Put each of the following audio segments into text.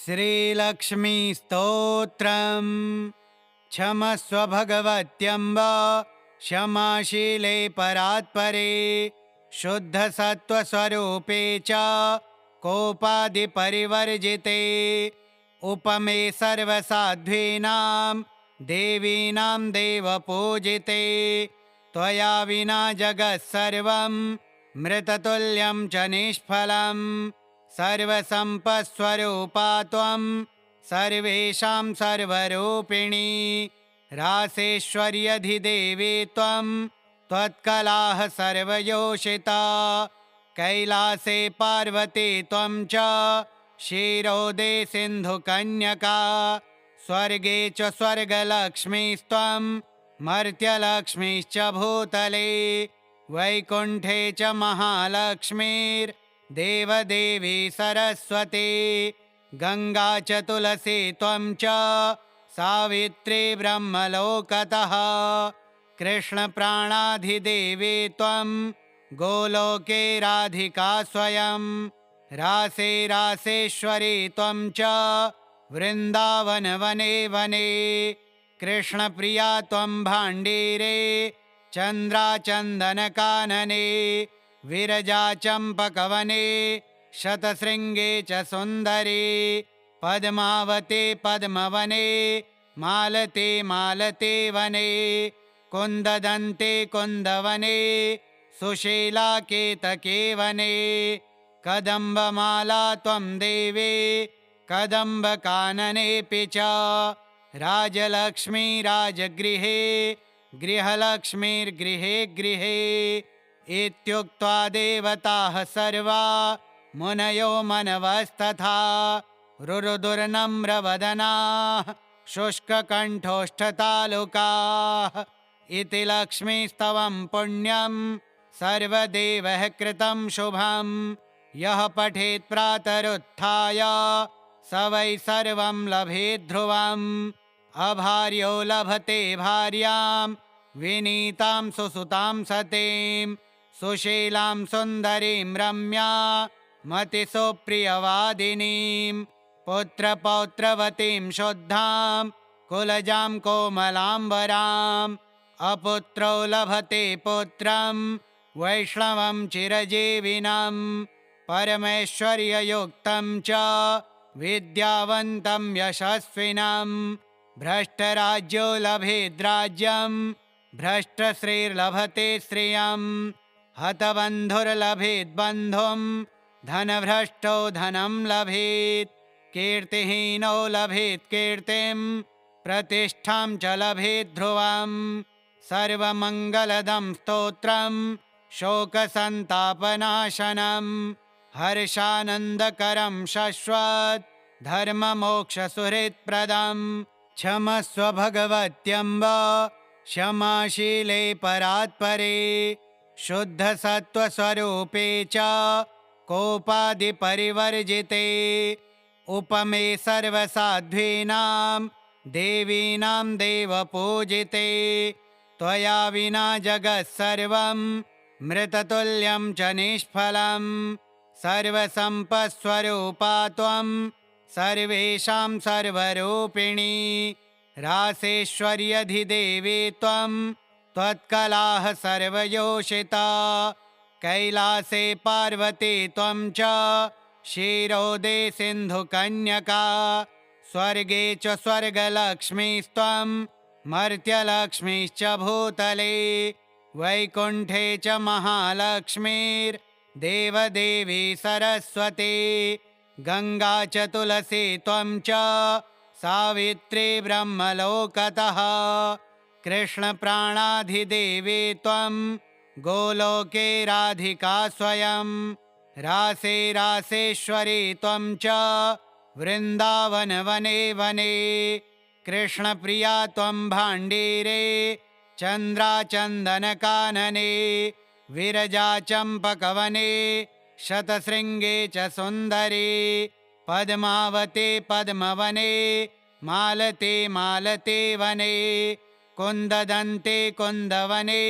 श्रीलक्ष्मी स्तोत्रम्। क्षमस्व भगवत्यम्ब क्षमाशीले परात्परे शुद्धसत्त्वस्वरूपे च कोपादिपरिवर्जिते उपमे सर्वसाध्वीनां देवीनां देवपूजिते त्वया विना जगत्सर्वं मृततुल्यं च निष्फलम् सर्वसम्पत्स्वरूपा त्वं सर्वेषां सर्वरूपिणी रासेश्वर्यधिदेवी त्वं त्वत्कलाः सर्वयोषिता कैलासे पार्वती त्वं च क्षीरोदे सिन्धुकन्यका स्वर्गे च स्वर्गलक्ष्मीस्त्वं मर्त्यलक्ष्मीश्च भूतले वैकुण्ठे च महालक्ष्मीर्देवदेवी सरस्वती गंगा च तुलसी त्वं च सावित्री ब्रह्मलोकतः कृष्णप्राणाधिदेवी त्वं गोलोके राधिका स्वयं रासे रासेश्वरी त्वं च वृन्दावन वने वने कृष्णप्रिया त्वं भाण्डीरे चन्द्राचन्दनकानने विरजा चम्पकवने शतशृङ्गे च सुन्दरी पद्मावते पद्मवने मालते मालते वने कुन्ददन्ते कुन्दवने सुशीला केतके वने कदम्बमाला त्वं देवी कदम्बकाननेऽपि च राजलक्ष्मी राजगृहे गृहलक्ष्मीर्गृहे गृहे इत्युक्त्वा देवताः सर्वा मुनयो मनवस्तथा रुरुदुर्नम्रवदनाः शुष्ककण्ठोष्ठतालुकाः इति लक्ष्मीस्तवं पुण्यं सर्वदेवैः कृतं शुभं यः पठेत् प्रातरुत्थाय स वै सर्वं लभेत् ध्रुवम् अभार्यो लभते भार्यां विनीतां सुसुतां सतीं सुशीलां सुन्दरीं रम्या मतिसुप्रियवादिनीं पुत्रपौत्रवतीं शुद्धां कुलजां कोमलाम्बराम् अपुत्रो लभते पुत्रं वैष्णवं चिरजीविनं परमैश्वर्ययुक्तं च विद्यावन्तं यशस्विनं भ्रष्टराज्यो लभेद्राज्यं भ्रष्टश्रीर्लभते श्रियं हतबन्धुर्लभेद्बन्धुं धनभ्रष्टो धनं लभेत् कीर्तिहीनो लभेत् कीर्तिं प्रतिष्ठां च लभेत् ध्रुवम् सर्वमङ्गलदं स्तोत्रं शोकसन्तापनाशनं हर्षानन्दकरं शश्वत् धर्ममोक्षसुहृत्प्रदं क्षमस्व भगवत्यम्ब क्षमाशीले परात्परे शुद्धसत्त्वस्वरूपे च कोपादिपरिवर्जिते उपमे सर्वसाध्वीनां देवीनां देवपूजिते त्वया विना जगत्सर्वं मृततुल्यं च निष्फलम् सर्वसम्पत्स्वरूपा त्वं सर्वेषां सर्वरूपिणी रासेश्वर्यधिदेवी त्वं त्वत्कलाः सर्वयोषिता कैलासे पार्वती त्वं च क्षीरोदे सिन्धुकन्यका स्वर्गे च स्वर्गलक्ष्मीस्त्वं मर्त्यलक्ष्मीश्च भूतले वैकुण्ठे च महालक्ष्मीर्देवदेवी सरस्वती गंगा च तुलसी त्वं च सावित्री ब्रह्मलोकतः कृष्णप्राणाधिदेवी त्वं गोलोके राधिका स्वयं रासे रासेश्वरी त्वं च वृन्दावन वने वने कृष्णप्रिया त्वं भाण्डीरे चन्द्राचन्दनकानने विरजा चम्पकवने शतशृङ्गे च सुन्दरी पद्मावते पद्मवने मालते मालते वने कुन्ददन्ते कुन्दवने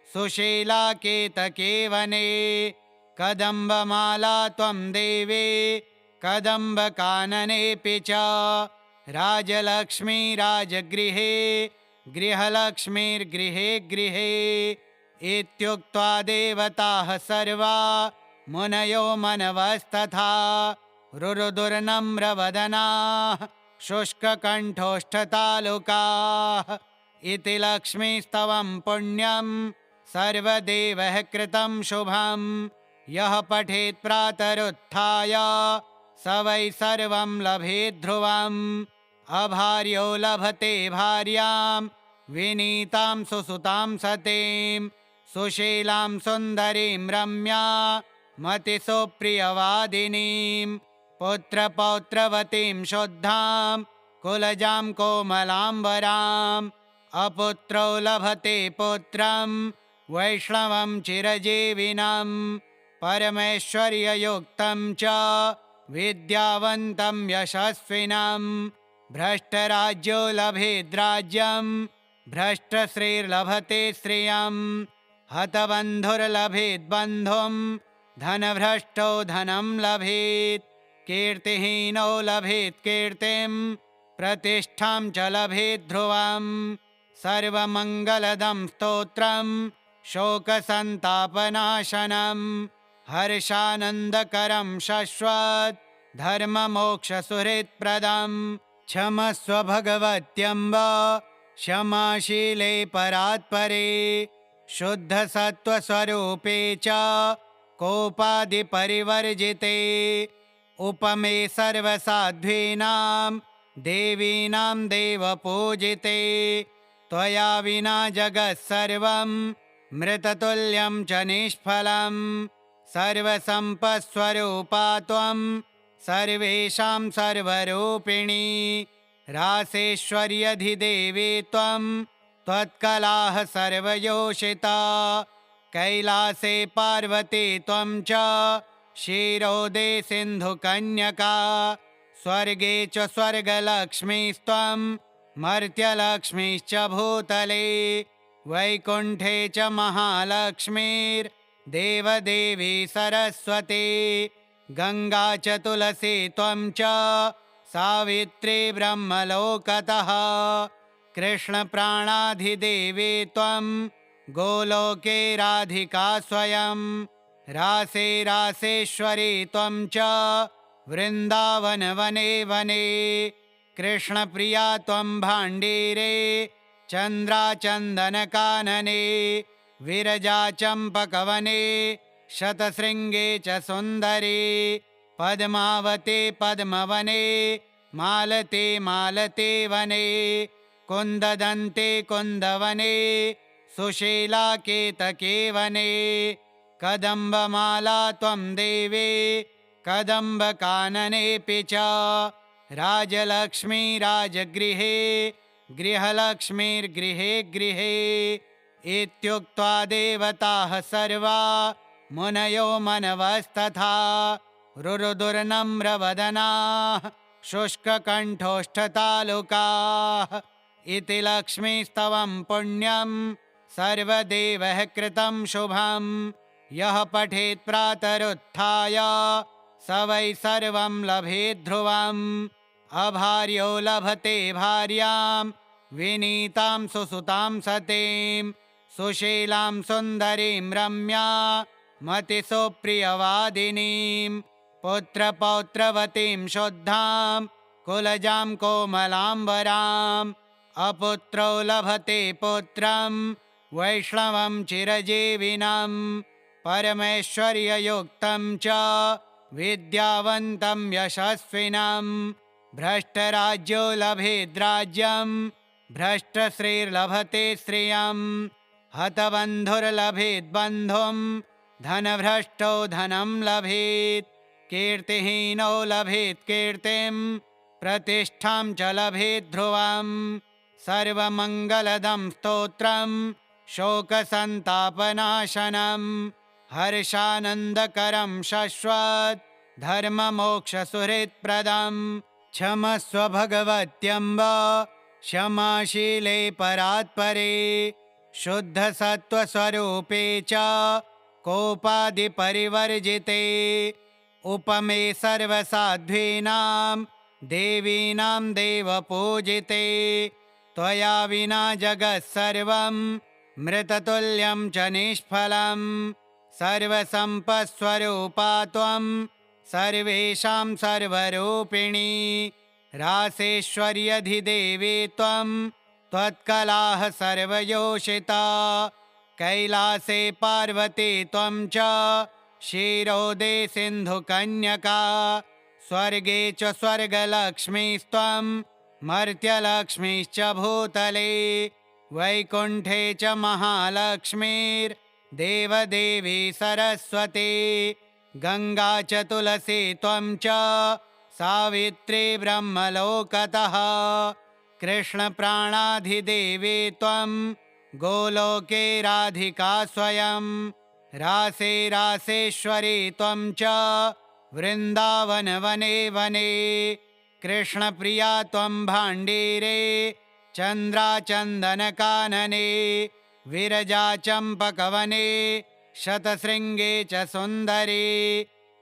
सुशीला केतके वने कदम्बमाला त्वं देवी कदम्बकाननेऽपि च राजलक्ष्मी राजगृहे गृहलक्ष्मीर्गृहे गृहे इत्युक्त्वा देवताः सर्वा मुनयो मनवस्तथा रुरुदुर्नम्रवदनाः शुष्ककण्ठोष्ठतालुकाः इति लक्ष्मीस्तवं पुण्यं सर्वदेवः कृतं शुभं यः पठेत् प्रातरुत्थाय स वै सर्वं लभेत् ध्रुवम् अभार्यो लभते भार्यां विनीतां सुसुतां सतीं सुशीलां सुन्दरीं रम्या मतिसुप्रियवादिनीं पुत्रपौत्रवतीं शुद्धां कुलजां कोमलाम्बराम् अपुत्रो लभते पुत्रं वैष्णवं चिरजीविनं परमैश्वर्ययुक्तं च विद्यावन्तं यशस्विनं भ्रष्टराज्यो लभेद्राज्यं भ्रष्टश्रीर्लभते श्रियं हतबन्धुर्लभेद्बन्धुं धनभ्रष्टो धनं लभेत् कीर्तिहीनो लभेत् कीर्तिं प्रतिष्ठां च लभेत् ध्रुवम् सर्वमङ्गलदं स्तोत्रं शोकसन्तापनाशनं हर्षानन्दकरं शश्वत् धर्ममोक्षसुहृत्प्रदं क्षमस्व भगवत्यम्ब क्षमाशीले परात्परे शुद्धसत्त्वस्वरूपे च कोपादिपरिवर्जिते उपमे सर्वसाध्वीनां देवीनां देवपूजिते त्वया विना जगत्सर्वं मृततुल्यं च निष्फलं सर्वसम्पत्स्वरूपा त्वं सर्वेषां सर्वरूपिणी रासेश्वर्यधिदेवी त्वं त्वत्कलाः सर्वयोषिता कैलासे पार्वती त्वं च क्षीरोदे सिन्धुकन्यका स्वर्गे च स्वर्गलक्ष्मीस्त्वं मर्त्यलक्ष्मीश्च भूतले वैकुण्ठे च महालक्ष्मीर्देवदेवी सरस्वती गङ्गा च तुलसी त्वं च सावित्री ब्रह्मलोकतः कृष्णप्राणाधिदेवी त्वं गोलोके राधिका स्वयं रासे रासेश्वरी त्वं च वृन्दावन वने वने कृष्णप्रिया त्वं भाण्डीरे चन्द्राचन्दनकानने विरजा चम्पकवने शतशृङ्गे च सुन्दरी पद्मावते पद्मवने मालते मालते वने कुन्ददन्ते कुन्दवने सुशीला केतके वने कदम्बमाला त्वं देवी कदम्बकाननेऽपि च राजलक्ष्मी राजगृहे गृहलक्ष्मीर्गृहे गृहे इत्युक्त्वा देवताः सर्वा मुनयो मनवस्तथा रुरुदुर्नम्रवदनाः शुष्ककण्ठोष्ठतालुकाः इति लक्ष्मीस्तवं पुण्यं सर्वदेवः कृतं शुभं यः पठेत् प्रातरुत्थाय स वै सर्वं लभेत् ध्रुवम् अभार्यो लभते भार्यां विनीतां सुसुतां सतीं सुशीलां सुन्दरीं रम्या मतिसुप्रियवादिनीं पुत्रपौत्रवतीं शुद्धां कुलजां कोमलाम्बराम् अपुत्रो लभते पुत्रं वैष्णवं चिरजीविनं परमैश्वर्ययुक्तं च विद्यावन्तं यशस्विनं भ्रष्टराज्यो लभेद्राज्यं भ्रष्टश्रीर्लभते श्रियं हतबन्धुर्लभेद्बन्धुं धनभ्रष्टो धनं लभेत् कीर्तिहीनो लभेत् कीर्तिं प्रतिष्ठां च लभेत् ध्रुवम् सर्वमङ्गलदं स्तोत्रं शोकसन्तापनाशनं हर्षानन्दकरं शश्वत् धर्ममोक्षसुहृत्प्रदं क्षमस्व भगवत्यम्ब क्षमाशीले परात्परे शुद्धसत्त्वस्वरूपे च कोपादिपरिवर्जिते उपमे सर्वसाध्वीनां देवीनां देवपूजिते त्वया विना जगत्सर्वं मृततुल्यं च निष्फलं सर्वसम्पत्स्वरूपा त्वं सर्वेषां सर्वरूपिणी रासेश्वर्यधिदेवी त्वं त्वत्कलाः सर्वयोषिता कैलासे पार्वती त्वं च क्षीरोदे सिन्धुकन्यका स्वर्गे च स्वर्गलक्ष्मीस्त्वं मर्त्यलक्ष्मीश्च भूतले वैकुण्ठे च महालक्ष्मीर्देवदेवी सरस्वती गङ्गा च तुलसी त्वं च सावित्री ब्रह्मलोकतः कृष्णप्राणाधिदेवी त्वं गोलोके राधिका स्वयं रासे रासेश्वरी त्वं च वृन्दावन वने वने कृष्णप्रिया त्वं भाण्डीरे चन्द्राचन्दनकानने विरजा चम्पकवने शतशृङ्गे च सुन्दरी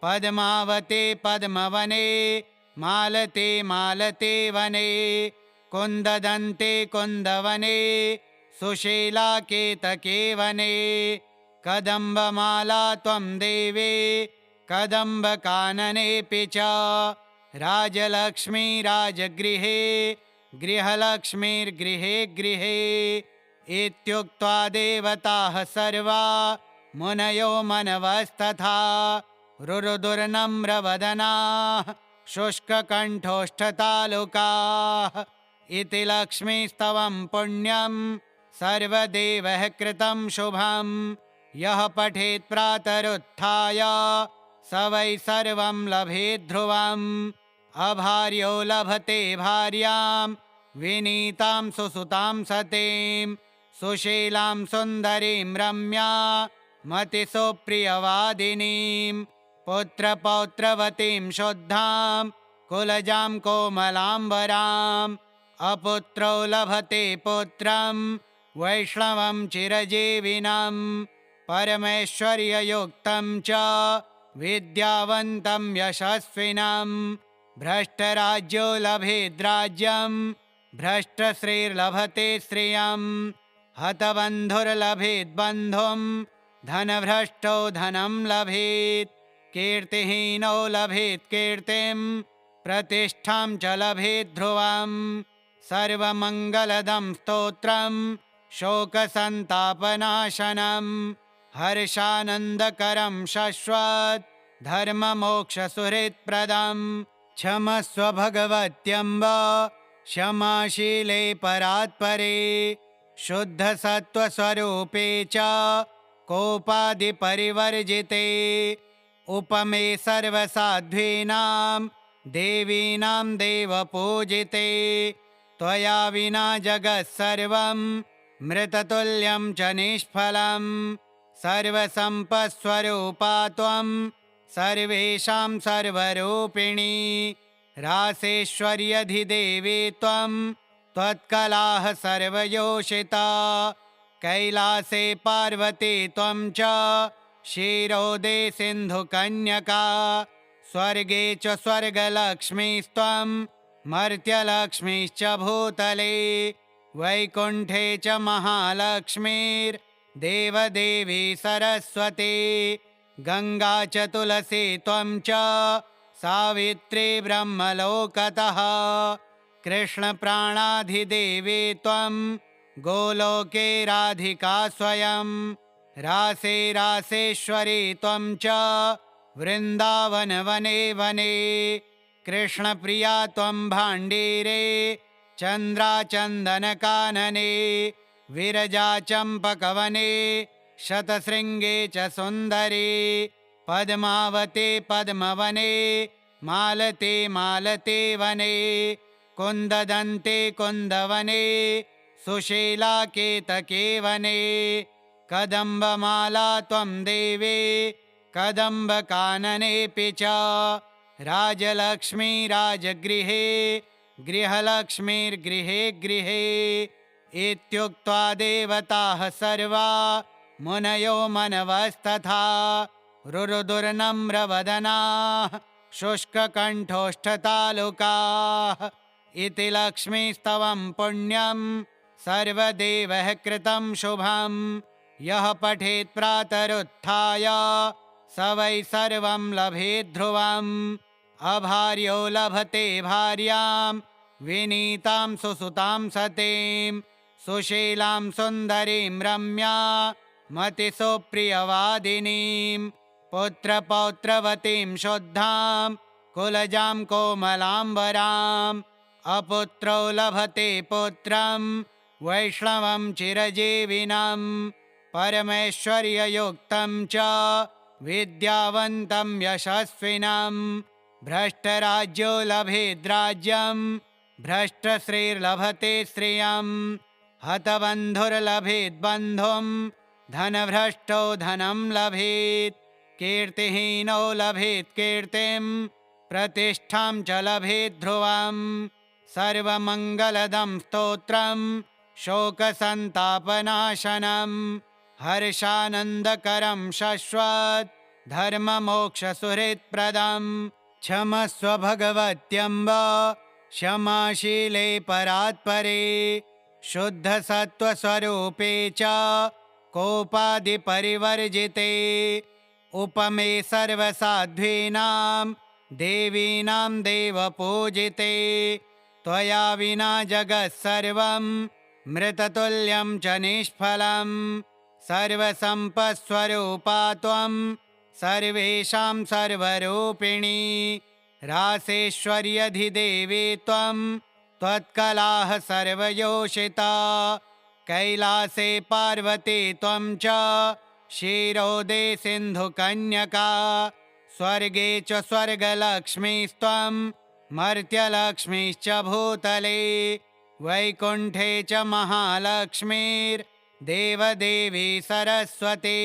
पद्मावते पद्मवने मालते मालते वने कुन्ददन्ते कुन्दवने सुशीला केतके वने कदम्बमाला त्वं देवे कदम्बकाननेऽपि च राजलक्ष्मी राजगृहे गृहलक्ष्मीर्गृहे गृहे इत्युक्त्वा देवताः सर्वा मुनयो मनवस्तथा रुरुदुर्नम्रवदनाः शुष्ककण्ठोष्ठतालुकाः इति लक्ष्मीस्तवं पुण्यं सर्वदेवैः कृतं शुभं यः पठेत् प्रातरुत्थाय स वै सर्वं लभेत् ध्रुवम् अभार्यो लभते भार्यां विनीतां सुसुतां सतीं सुशीलां सुन्दरीं रम्या मतिसुप्रियवादिनीं पुत्रपौत्रवतीं शुद्धां कुलजां कोमलाम्बराम् अपुत्रो लभते पुत्रं वैष्णवं चिरजीविनं परमैश्वर्ययुक्तं च विद्यावन्तं यशस्विनं भ्रष्टराज्यो लभेद्राज्यं भ्रष्टश्रीर्लभते श्रियं हतबन्धुर्लभेद्बन्धुं धनभ्रष्टो धनं लभेत् कीर्तिहीनो लभेत् कीर्तिं प्रतिष्ठां च लभेत् ध्रुवं सर्वमङ्गलदं स्तोत्रं शोकसन्तापनाशनं हर्षानन्दकरं शश्वत् धर्ममोक्षसुहृत्प्रदं क्षमस्व भगवत्यम्ब क्षमाशीले परात्परे शुद्धसत्त्वस्वरूपे च कोपादिपरिवर्जिते उपमे सर्वसाध्वीनां देवीनां देवपूजिते त्वया विना जगत्सर्वं मृततुल्यं च निष्फलं सर्वसम्पत्स्वरूपा त्वं सर्वेषां सर्वरूपिणी रासेश्वर्यधिदेवी त्वं त्वत्कलाः सर्वयोषिता कैलासे पार्वती त्वं च क्षीरोदे सिन्धुकन्यका स्वर्गे च स्वर्गलक्ष्मीस्त्वं मर्त्यलक्ष्मीश्च भूतले वैकुण्ठे च महालक्ष्मीर्देवदेवी सरस्वती गङ्गा च तुलसी त्वं च सावित्री ब्रह्मलोकतः कृष्णप्राणाधिदेवी त्वं गोलोके राधिका स्वयं रासे रासेश्वरी त्वं च वृन्दावन वने वने कृष्णप्रिया त्वं भाण्डीरे चन्द्राचन्दनकानने विरजा चम्पकवने शतशृङ्गे च सुन्दरी पद्मावते पद्मवने मालते मालते वने कुन्ददन्ते कुन्दवने सुशीला केतके वने कदम्बमाला त्वं देवे कदम्बकाननेऽपि च राजलक्ष्मी राजगृहे गृहलक्ष्मीर्गृहे गृहे इत्युक्त्वा देवताः सर्वा मुनयो मनवस्तथा रुरुदुर्नम्रवदनाः शुष्ककण्ठोष्ठतालुकाः इति लक्ष्मीस्तवं पुण्यं सर्वदेवैः कृतं शुभं यः पठेत् प्रातरुत्थाय स वै सर्वं लभेत् ध्रुवम् अभार्यो लभते भार्यां विनीतां सुसुतां सतीं सुशीलां सुन्दरीं रम्या मतिसुप्रियवादिनीं पुत्रपौत्रवतीं शुद्धां कुलजां कोमलाम्बराम् अपुत्रो लभते पुत्रं वैष्णवं चिरजीविनं परमैश्वर्ययुक्तं च विद्यावन्तं यशस्विनं भ्रष्टराज्यो लभेद्राज्यं भ्रष्टश्रीर्लभते श्रियं हतबन्धुर्लभेद्बन्धुं धनभ्रष्टो धनं लभेत् कीर्तिहीनो लभेत् कीर्तिं प्रतिष्ठां च लभेत् ध्रुवम् सर्वमङ्गलदं स्तोत्रं शोकसन्तापनाशनं हर्षानन्दकरं शश्वत् धर्ममोक्षसुहृत्प्रदं क्षमस्व भगवत्यम्ब क्षमाशीले परात्परे शुद्धसत्त्वस्वरूपे च कोपादिपरिवर्जिते उपमे सर्वसाध्वीनां देवीनां देवपूजिते त्वया विना जगत्सर्वं मृततुल्यं च निष्फलं सर्वसम्पत्स्वरूपा त्वं सर्वेषां सर्वरूपिणी रासेश्वर्यधिदेवी त्वं त्वत्कलाः सर्वयोषिता कैलासे पार्वती त्वं च क्षीरोदे सिन्धुकन्यका स्वर्गे च स्वर्गलक्ष्मीस्त्वं मर्त्यलक्ष्मीश्च भूतले वैकुण्ठे च महालक्ष्मीर्देवदेवी सरस्वती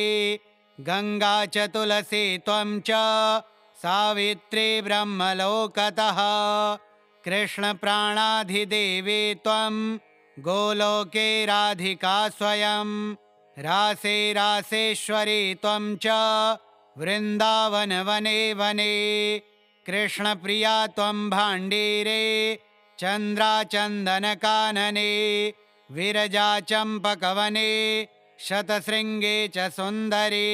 गङ्गा च तुलसी त्वं च सावित्री ब्रह्मलोकतः कृष्णप्राणाधिदेवी त्वं गोलोके राधिका स्वयं रासे रासेश्वरी त्वं च वृन्दावनवने वने कृष्णप्रिया त्वं भाण्डीरे चन्द्राचन्दनकानने विरजाचम्पकवने शतशृङ्गे च सुन्दरी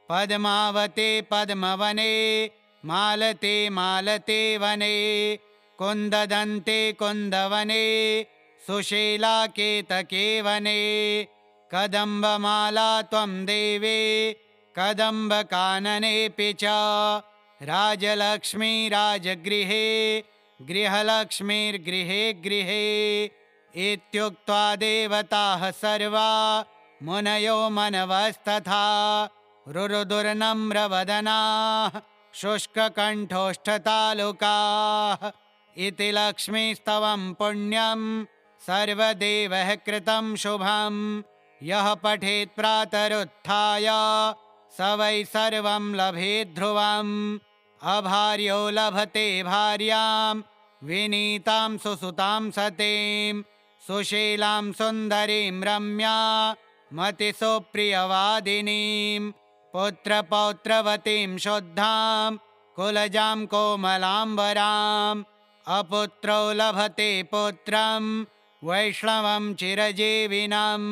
पद्मावते पद्मवने मालते मालते वने कुन्ददन्ते कुन्दवने सुशीला केतके वने कदम्बमाला त्वं देवे कदम्बकाननेऽपि च राजलक्ष्मी राजगृहे गृहलक्ष्मीर्गृहे गृहे इत्युक्त्वा देवताः सर्वा मुनयो मनवस्तथा रुरुदुर्नम्रवदनाः शुष्ककण्ठोष्ठतालुकाः इति लक्ष्मीस्तवं पुण्यं सर्वदेवैः कृतं शुभं यः पठेत् प्रातरुत्थाय स वै सर्वं लभेत् ध्रुवम् अभार्यो लभते भार्यां विनीतां सुसुतां सतीं सुशीलां सुन्दरीं रम्या मतिसुप्रियवादिनीं पुत्रपौत्रवतीं शुद्धां कुलजां कोमलाम्बराम् अपुत्रो लभते पुत्रं वैष्णवं चिरजीविनं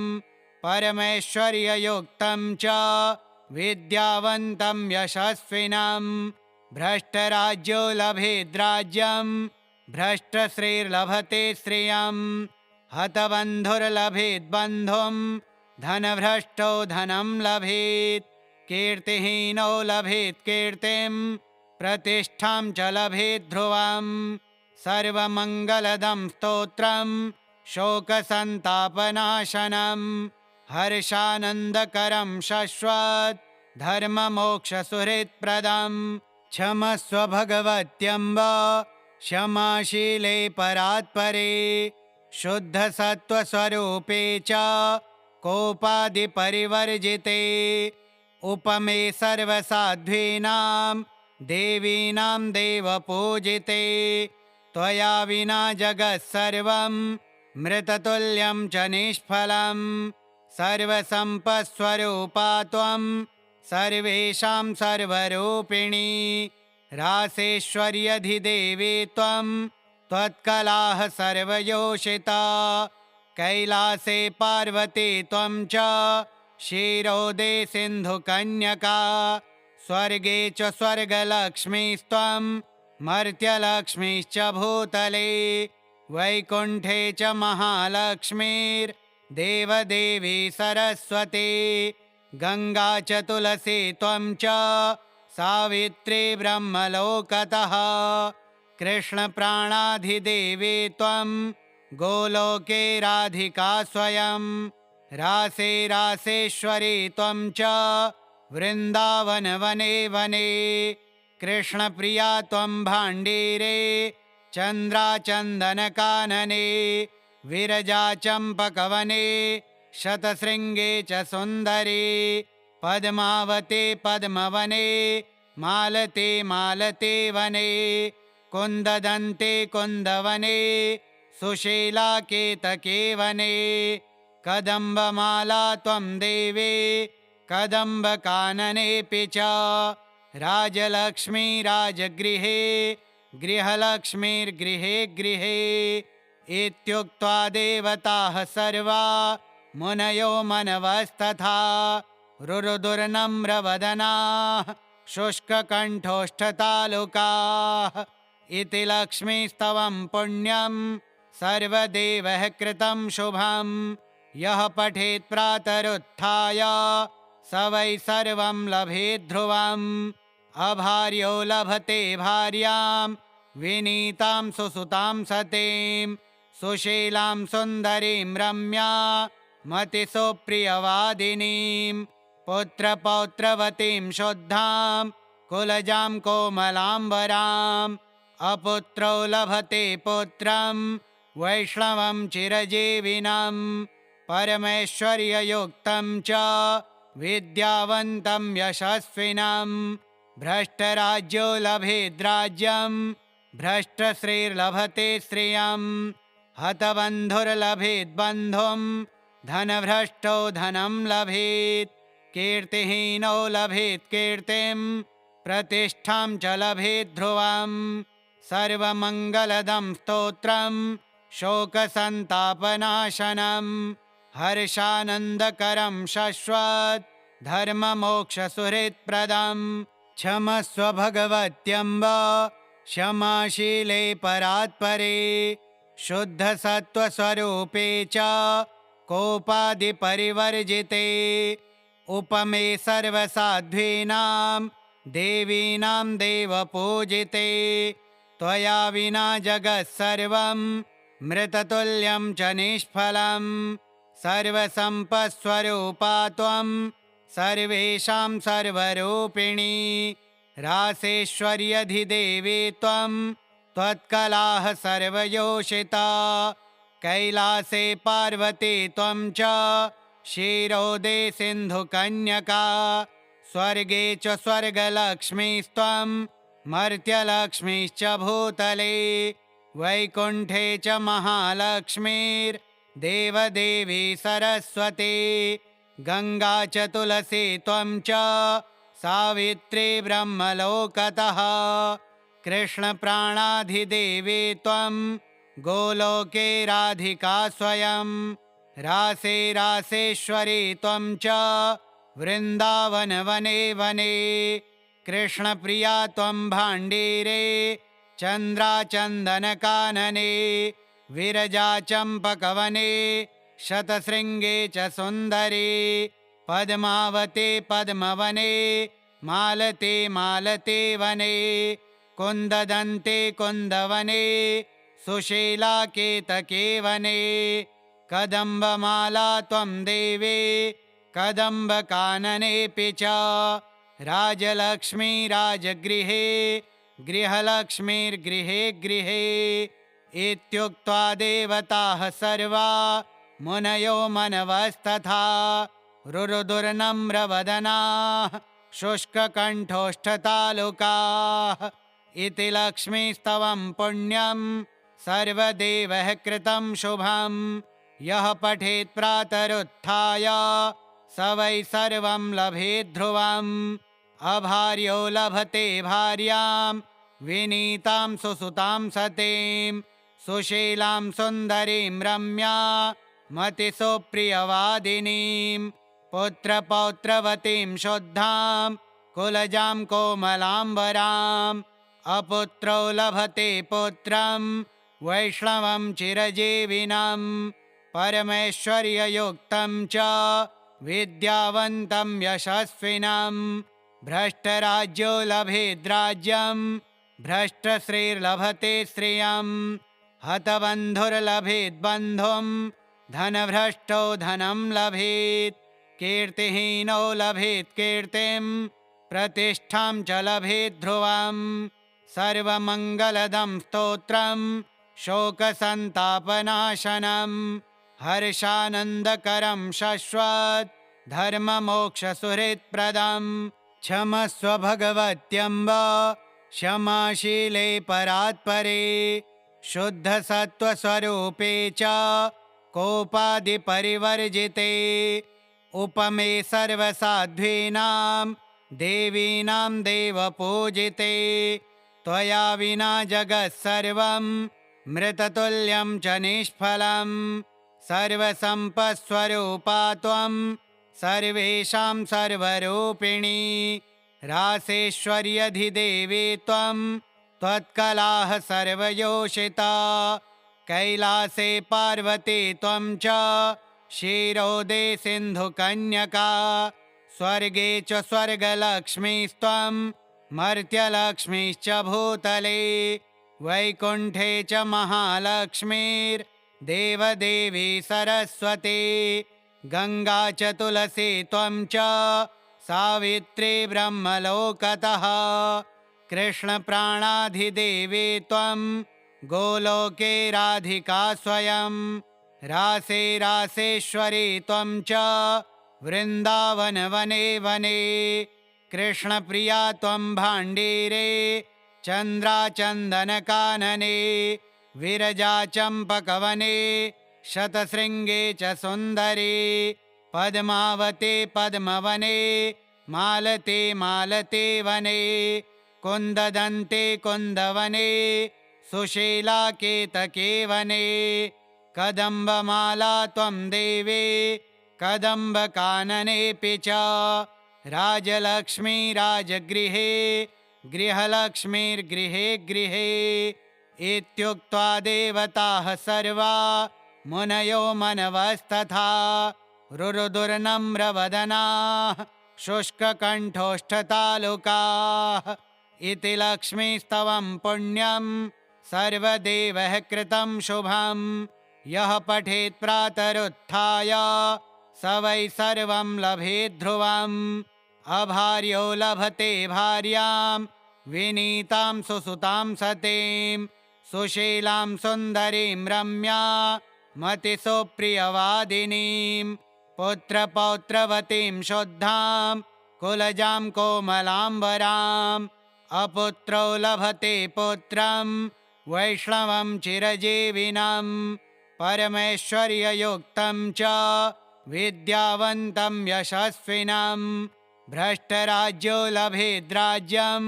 परमैश्वर्ययुक्तं च विद्यावन्तं यशस्विनं भ्रष्टराज्यो लभेद्राज्यं भ्रष्टश्रीर्लभते श्रियं हतबन्धुर्लभेद्बन्धुं धनभ्रष्टो धनं लभेत् कीर्तिहीनो लभेत् कीर्तिं प्रतिष्ठां च लभेत् ध्रुवम् सर्वमङ्गलदं स्तोत्रं शोकसन्तापनाशनं हर्षानन्दकरं शश्वत् धर्ममोक्षसुहृत्प्रदं क्षमस्व भगवत्यम्ब क्षमाशीले परात्परे शुद्धसत्त्वस्वरूपे च कोपादिपरिवर्जिते उपमे सर्वसाध्वीनां देवीनां देवपूजिते त्वया विना जगत्सर्वं मृततुल्यं च निष्फलं सर्वसम्पत्स्वरूपा त्वं सर्वेषां सर्वरूपिणी रासेश्वर्यधिदेवी त्वं त्वत्कलाः सर्वयोषिता कैलासे पार्वती त्वं च क्षीरोदे सिन्धुकन्यका स्वर्गे च स्वर्गलक्ष्मीस्त्वं मर्त्यलक्ष्मीश्च भूतले वैकुण्ठे च महालक्ष्मीर्देवदेवी सरस्वती गंगा च तुलसी त्वं च सावित्री ब्रह्मलोकतः कृष्णप्राणाधिदेवी त्वं गोलोके राधिका स्वयं रासे रासेश्वरी त्वं च वृन्दावन वने वने कृष्णप्रिया त्वं भाण्डीरे चन्द्राचन्दनकानने विरजा चम्पकवने शतशृङ्गे च सुन्दरी पद्मावते पद्मवने मालते मालते वने कुन्ददन्ते कुन्दवने सुशीला केतके वने कदम्बमाला त्वं देवी कदम्बकाननेऽपि च राजलक्ष्मी राजगृहे गृहलक्ष्मीर्गृहे गृहे इत्युक्त्वा देवताः सर्वा मुनयो मनवस्तथा रुरुदुर्नम्रवदनाः शुष्ककण्ठोष्ठतालुकाः इति लक्ष्मीस्तवं पुण्यं सर्वदेवैः कृतं शुभं यः पठेत् प्रातरुत्थाय स वै सर्वं लभेत् ध्रुवम् अभार्यो लभते भार्यां विनीतां सुसुतां सतीं सुशीलां सुन्दरीं रम्या मतिसुप्रियवादिनीं पुत्रपौत्रवतीं शुद्धां कुलजां कोमलाम्बराम् अपुत्रो लभते पुत्रं वैष्णवं चिरजीविनं परमैश्वर्ययुक्तं च विद्यावन्तं यशस्विनं भ्रष्टराज्यो लभेद्राज्यं भ्रष्टश्रीर्लभते श्रियं हतबन्धुर्लभेद्बन्धुं धनभ्रष्टो धनं लभेत् कीर्तिहीनो लभेत् कीर्तिं प्रतिष्ठां च लभेत् ध्रुवम् सर्वमङ्गलदं स्तोत्रं शोकसन्तापनाशनं हर्षानन्दकरं शश्वत् धर्ममोक्षसुहृत्प्रदं क्षमस्व भगवत्यम्ब क्षमाशीले परात्परे शुद्धसत्त्वस्वरूपे च कोपादिपरिवर्जिते उपमे सर्वसाध्वीनां देवीनां देवपूजिते त्वया विना जगत्सर्वं मृततुल्यं च निष्फलं सर्वसम्पत्स्वरूपा त्वं सर्वेषां सर्वरूपिणी रासेश्वर्यधिदेवी त्वं त्वत्कलाः सर्वयोषिता कैलासे पार्वती त्वं च क्षीरोदे सिन्धुकन्यका स्वर्गे च स्वर्गलक्ष्मीस्त्वं मर्त्यलक्ष्मीश्च भूतले वैकुण्ठे च महालक्ष्मीर्देवदेवी सरस्वती गंगा च तुलसी त्वं च सावित्री ब्रह्मलोकतः कृष्णप्राणाधिदेवी त्वं गोलोके राधिका स्वयं रासे रासेश्वरी त्वं च वृन्दावन वने वने कृष्णप्रिया त्वं भाण्डीरे चन्द्राचन्दनकानने विरजा चम्पकवने शतशृङ्गे च सुन्दरी पद्मावते पद्मवने मालते मालते वने कुन्ददन्ते कुन्दवने सुशीला केतके वने कदम्बमाला त्वं देवी कदम्बकाननेऽपि च राजलक्ष्मी राजगृहे गृहलक्ष्मीर्गृहे गृहे इत्युक्त्वा देवताः सर्वा मुनयो मनवस्तथा रुरुदुर्नम्रवदनाः शुष्ककण्ठोष्ठतालुकाः इति लक्ष्मीस्तवं पुण्यं सर्वदेवैः कृतं शुभं यः पठेत् प्रातरुत्थाय स वै सर्वं लभेत् ध्रुवम् अभार्यो लभते भार्यां विनीतां सुसुतां सतीं सुशीलां सुन्दरीं रम्या मतिसुप्रियवादिनीं पुत्रपौत्रवतीं शुद्धां कुलजां कोमलाम्बराम् अपुत्रो लभते पुत्रं वैष्णवं चिरजीविनं परमेश्वर्ययुक्तं च विद्यावन्तं यशस्विनं भ्रष्टराज्यो लभेद्राज्यं भ्रष्टश्रीर्लभते श्रियं हतबन्धुर्लभेद्बन्धुं धनभ्रष्टो धनं लभेत् कीर्तिहीनो लभेत् कीर्तिं प्रतिष्ठां च लभेत् ध्रुवम् सर्वमङ्गलदं स्तोत्रं शोकसन्तापनाशनं हर्षानन्दकरं शश्वत् धर्ममोक्षसुहृत्प्रदं क्षमस्व भगवत्यम्ब क्षमाशीले परात्परे शुद्धसत्त्वस्वरूपे च कोपादिपरिवर्जिते उपमे सर्वसाध्वीनां देवीनां देवपूजिते त्वया विना जगत्सर्वं मृततुल्यं च निष्फलं सर्वसम्पत्स्वरूपा त्वं सर्वेषां सर्वरूपिणी रासेश्वर्यधिदेवी त्वं त्वत्कलाः सर्वयोषिता कैलासे पार्वती त्वं च क्षीरोदे सिन्धुकन्यका स्वर्गे च स्वर्गलक्ष्मीस्त्वं मर्त्यलक्ष्मीश्च भूतले वैकुण्ठे च महालक्ष्मीर्देवदेवी सरस्वती गङ्गा च तुलसी त्वं च सावित्री ब्रह्मलोकतः कृष्णप्राणाधिदेवी त्वं गोलोके राधिका स्वयं रासे रासेश्वरी त्वं च वृन्दावनवने वने कृष्णप्रिया त्वं भाण्डीरे चन्द्राचन्दनकानने विरजा चम्पकवने शतशृङ्गे च सुन्दरी पद्मावते पद्मवने मालते मालते वने कुन्ददन्ते कुन्दवने सुशीला केतके वने कदम्बमाला त्वं देवी कदम्बकाननेऽपि च राजलक्ष्मी राजगृहे गृहलक्ष्मीर्गृहे गृहे इत्युक्त्वा देवताः सर्वा मुनयो मनवस्तथा रुरुदुर्नम्रवदनाः शुष्ककण्ठोष्ठतालुकाः इति लक्ष्मीस्तवं पुण्यं सर्वदेवैः कृतं शुभं यः पठेत् प्रातरुत्थाय स वै सर्वं लभेत् ध्रुवम् अभार्यो लभते भार्यां विनीतां सुसुतां सतीं सुशीलां सुन्दरीं रम्या मतिसुप्रियवादिनीं पुत्रपौत्रवतीं शुद्धां कुलजां कोमलाम्बराम् अपुत्रो लभते पुत्रं वैष्णवं चिरजीविनं परमेश्वर्ययुक्तं च विद्यावन्तं यशस्विनं भ्रष्टराज्यो लभेद्राज्यं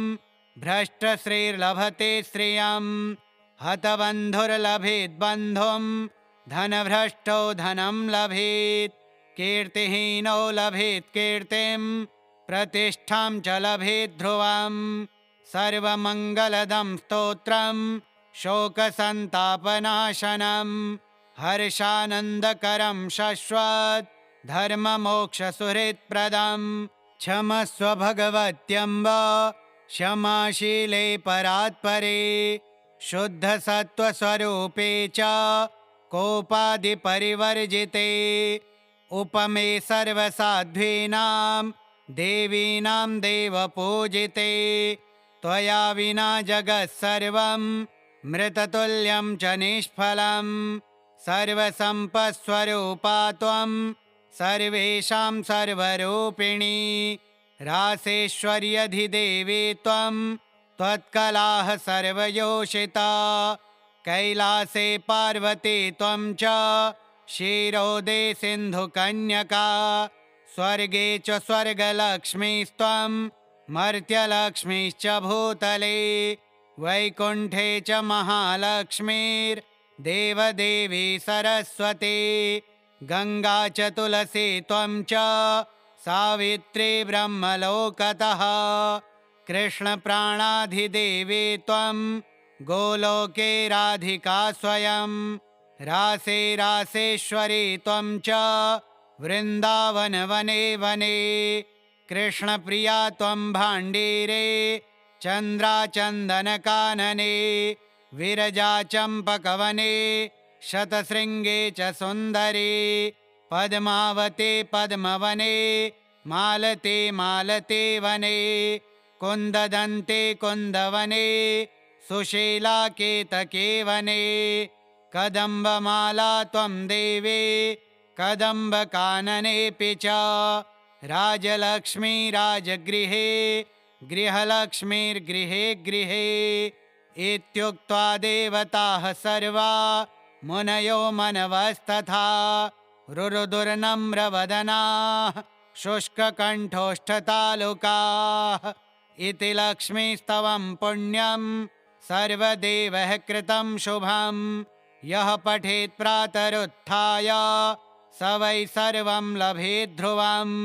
भ्रष्टश्रीर्लभते श्रियं हतबन्धुर्लभेद्बन्धुं धनभ्रष्टो धनं लभेत् कीर्तिहीनो लभेत् कीर्तिं प्रतिष्ठां च लभेत् ध्रुवम् सर्वमङ्गलदं स्तोत्रं शोकसन्तापनाशनं हर्षानन्दकरं शश्वत् धर्ममोक्षसुहृत्प्रदं क्षमस्व भगवत्यम्ब क्षमाशीले परात्परे शुद्धसत्त्वस्वरूपे च कोपादिपरिवर्जिते उपमे सर्वसाध्वीनां देवीनां देवपूजिते त्वया विना जगत्सर्वं मृततुल्यं च निष्फलं सर्वसम्पत्स्वरूपा त्वं सर्वेषां सर्वरूपिणी रासेश्वर्यधिदेवी त्वं त्वत्कलाः सर्वयोषिता कैलासे पार्वती त्वं च क्षीरोदे सिन्धुकन्यका स्वर्गे च स्वर्गलक्ष्मीस्त्वं मर्त्यलक्ष्मीश्च भूतले वैकुण्ठे च महालक्ष्मीर्देवदेवी सरस्वती गङ्गा च तुलसी त्वं च सावित्री ब्रह्मलोकतः कृष्णप्राणाधिदेवी त्वं गोलोके राधिका स्वयं रासे रासेश्वरी त्वं च वृन्दावन वने वने कृष्णप्रिया त्वं भाण्डीरे चन्द्राचन्दनकानने विरजा चम्पकवने शतशृङ्गे च सुन्दरी पद्मावते पद्मवने मालते मालते वने कुन्ददन्ते कुन्दवने सुशीला केतके वने कदम्बमाला त्वं देवे कदम्बकाननेऽपि च राजलक्ष्मी राजगृहे गृहलक्ष्मीर्गृहे गृहे इत्युक्त्वा देवताः सर्वा मुनयो मनवस्तथा रुरुदुर्नम्रवदनाः शुष्ककण्ठोष्ठतालुकाः इति लक्ष्मीस्तवं पुण्यं सर्वदेवः कृतं शुभं यः पठेत् प्रातरुत्थाय स वै सर्वं लभेत् ध्रुवम्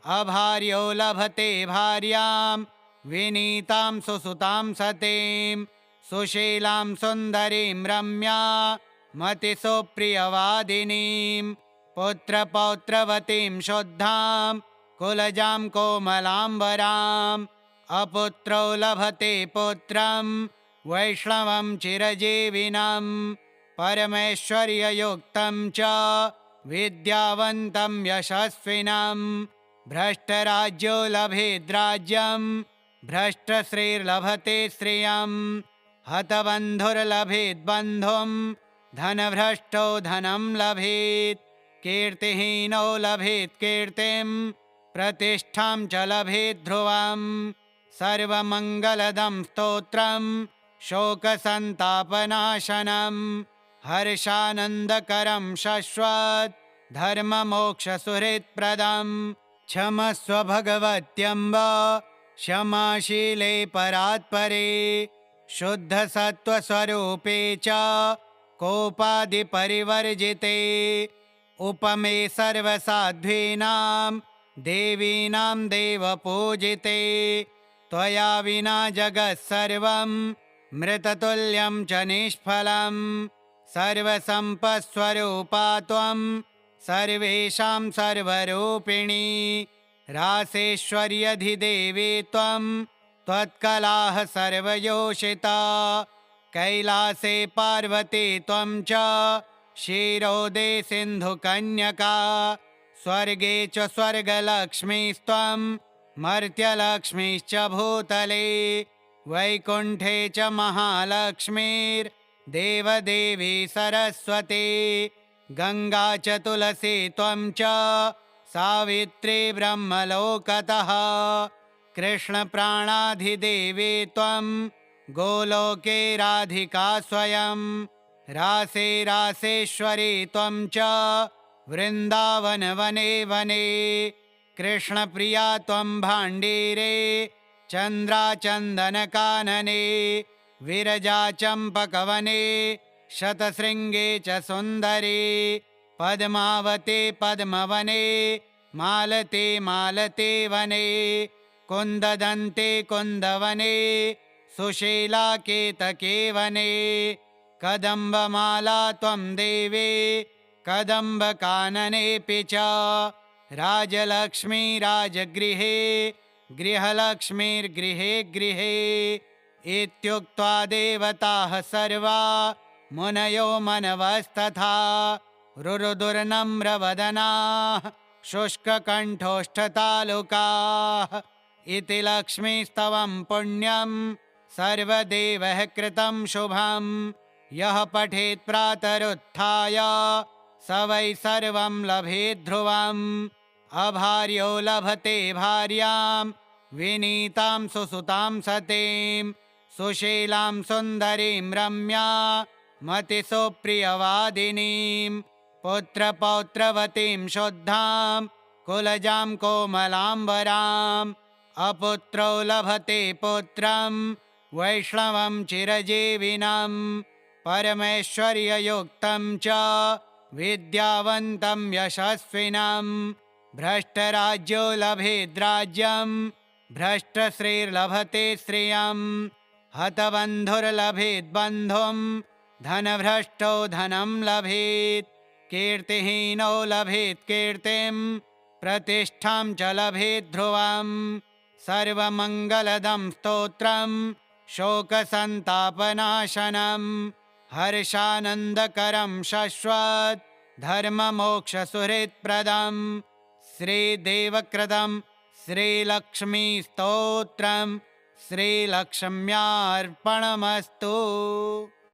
अभार्यो लभते भार्यां विनीतां सुसुतां सतीं सुशीलां सुन्दरीं रम्या मतिसुप्रियवादिनीं पुत्रपौत्रवतीं शुद्धां कुलजां कोमलाम्बराम् अपुत्रो लभते पुत्रं वैष्णवं चिरजीविनं परमैश्वर्ययुक्तं च विद्यावन्तं यशस्विनं भ्रष्टराज्यो लभेद्राज्यं भ्रष्टश्रीर्लभते श्रियं हतबन्धुर्लभेद्बन्धुं धनभ्रष्टो धनं लभेत् कीर्तिहीनो लभेत् कीर्तिं प्रतिष्ठां च लभेत् ध्रुवम् सर्वमङ्गलदं स्तोत्रं शोकसन्तापनाशनं हर्षानन्दकरं शश्वत् धर्ममोक्षसुहृत्प्रदं क्षमस्व भगवत्यम्ब क्षमाशीले परात्परे शुद्धसत्त्वस्वरूपे च कोपादिपरिवर्जिते उपमे सर्वसाध्वीनां देवीनां देवपूजिते त्वया विना जगत्सर्वं मृततुल्यं च निष्फलं सर्वसम्पत्स्वरूपा त्वं सर्वेषां सर्वरूपिणी रासेश्वर्यधिदेवी त्वं त्वत्कलाः सर्वयोषिता कैलासे पार्वती त्वं च क्षीरोदे सिन्धुकन्यका स्वर्गे च स्वर्गलक्ष्मीस्त्वं मर्त्यलक्ष्मीश्च भूतले वैकुण्ठे च महालक्ष्मीर्देवदेवी सरस्वती गङ्गा च तुलसी त्वं च सावित्री ब्रह्मलोकतः कृष्णप्राणाधिदेवी त्वं गोलोके राधिका स्वयं रासे रासेश्वरी त्वं च वृन्दावन वने वने कृष्णप्रिया त्वं भाण्डीरे चन्द्राचन्दनकानने विरजा चम्पकवने शतशृङ्गे च सुन्दरी पद्मावते पद्मवने मालते मालते वने कुन्ददन्ते कुन्दवने सुशीला केतके वने कदम्बमाला त्वं देवे कदम्बकाननेऽपि च राजलक्ष्मी राजगृहे गृहलक्ष्मीर्गृहे गृहे इत्युक्त्वा देवताः सर्वा मुनयो मनवस्तथा रुरुदुर्नम्रवदनाः शुष्ककण्ठोष्ठतालुकाः इति लक्ष्मीस्तवं पुण्यं सर्वदेवः कृतं शुभं यः पठेत् प्रातरुत्थाय स वै सर्वं लभेत् ध्रुवम् अभार्यो लभते भार्यां विनीतां सुसुतां सतीं सुशीलां सुन्दरीं रम्या मतिसुप्रियवादिनीं पुत्रपौत्रवतीं शुद्धां कुलजां कोमलाम्बराम् अपुत्रो लभते पुत्रं वैष्णवं चिरजीविनं परमेश्वर्ययुक्तं च विद्यावन्तं यशस्विनं भ्रष्टराज्यो लभेद्राज्यं भ्रष्टश्रीर्लभते श्रियं हतबन्धुर्लभेद्बन्धुं धनभ्रष्टो धनं लभेत् कीर्तिहीनो लभेत् कीर्तिं प्रतिष्ठां च लभेत् ध्रुवं सर्वमङ्गलदं स्तोत्रं शोकसन्तापनाशनं हर्षानन्दकरं शश्वत् धर्ममोक्षसुहृत्प्रदं श्रीदेवकृतं श्रीलक्ष्मीस्तोत्रं श्रीलक्ष्म्यार्पणमस्तु।